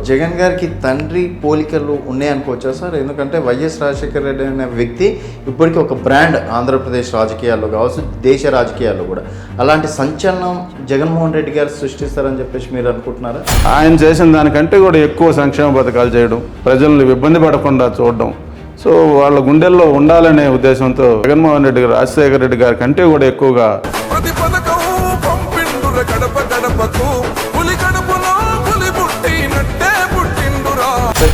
జగన్ గారికి తండ్రి పోలికలు ఉన్నాయనుకోవచ్చా సార్? ఎందుకంటే వైఎస్ రాజశేఖర రెడ్డి అనే వ్యక్తి ఇప్పటికీ ఒక బ్రాండ్ ఆంధ్రప్రదేశ్ రాజకీయాల్లో కావచ్చు, దేశ రాజకీయాల్లో కూడా. అలాంటి సంచలనం జగన్మోహన్ రెడ్డి గారు సృష్టిస్తారని చెప్పేసి మీరు అనుకుంటున్నారా? ఆయన చేసిన దానికంటే కూడా ఎక్కువ సంక్షేమ పథకాలు చేయడం, ప్రజలను ఇబ్బంది పడకుండా చూడడం, సో వాళ్ళ గుండెల్లో ఉండాలనే ఉద్దేశంతో జగన్మోహన్ రెడ్డి గారు రాజశేఖర రెడ్డి గారి కంటే కూడా ఎక్కువగా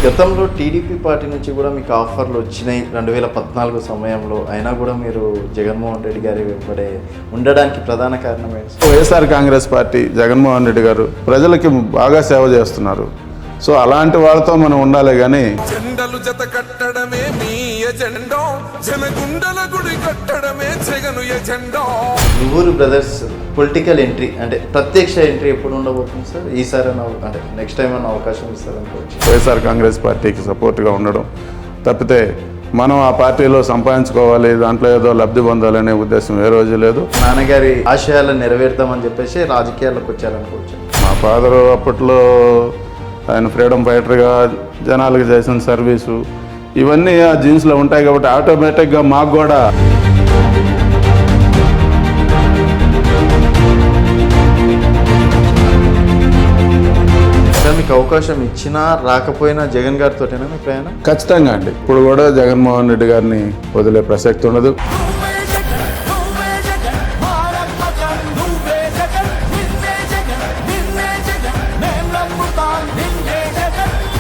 గతంలో టీడీపీ పార్టీ నుంచి కూడా మీకు ఆఫర్లు వచ్చినాయి 2014 సమయంలో. అయినా కూడా మీరు జగన్మోహన్ రెడ్డి గారి వెంబడే ఉండడానికి ప్రధాన కారణం ఏంటి? వైఎస్ఆర్ కాంగ్రెస్ పార్టీ జగన్మోహన్ రెడ్డి గారు ప్రజలకి బాగా సేవ చేస్తున్నారు. సో అలాంటి వాళ్ళతో మనం ఉండాలి కానీ జెండలు జత కట్టడమే మీ ఎజెండా, జనగుండల గుడి కట్టడమే Jagan agenda. Duvvuru brothers political entry అంటే ప్రత్యక్ష ఎంట్రీ ఎప్పుడు ఉండబోతుంది సార్? ఈసారి అంటే నెక్స్ట్ టైం అన్న అవకాశం ఇస్తారనుకోవచ్చు. వైఎస్ఆర్ కాంగ్రెస్ పార్టీకి సపోర్ట్గా ఉండడం తప్పితే మనం ఆ పార్టీలో సంపాదించుకోవాలి, దాంట్లో ఏదో లబ్ధి పొందాలనే ఉద్దేశం ఏ రోజు లేదు. నాన్నగారి ఆశయాలను నెరవేర్తామని చెప్పేసి రాజకీయాల్లోకి వచ్చారనుకోవచ్చు. మా ఫాదరు అప్పట్లో ఆయన ఫ్రీడమ్ ఫైటర్గా జనాలకు చేసిన సర్వీసు ఇవన్నీ ఆ జీన్స్లో ఉంటాయి కాబట్టి ఆటోమేటిక్గా మాకు కూడా మీకు అవకాశం ఇచ్చినా రాకపోయినా జగన్ గారితోటేనా మీ ప్రయాణం? ఖచ్చితంగా అండి. ఇప్పుడు కూడా జగన్మోహన్ రెడ్డి గారిని వదిలే ప్రసక్తి ఉండదు.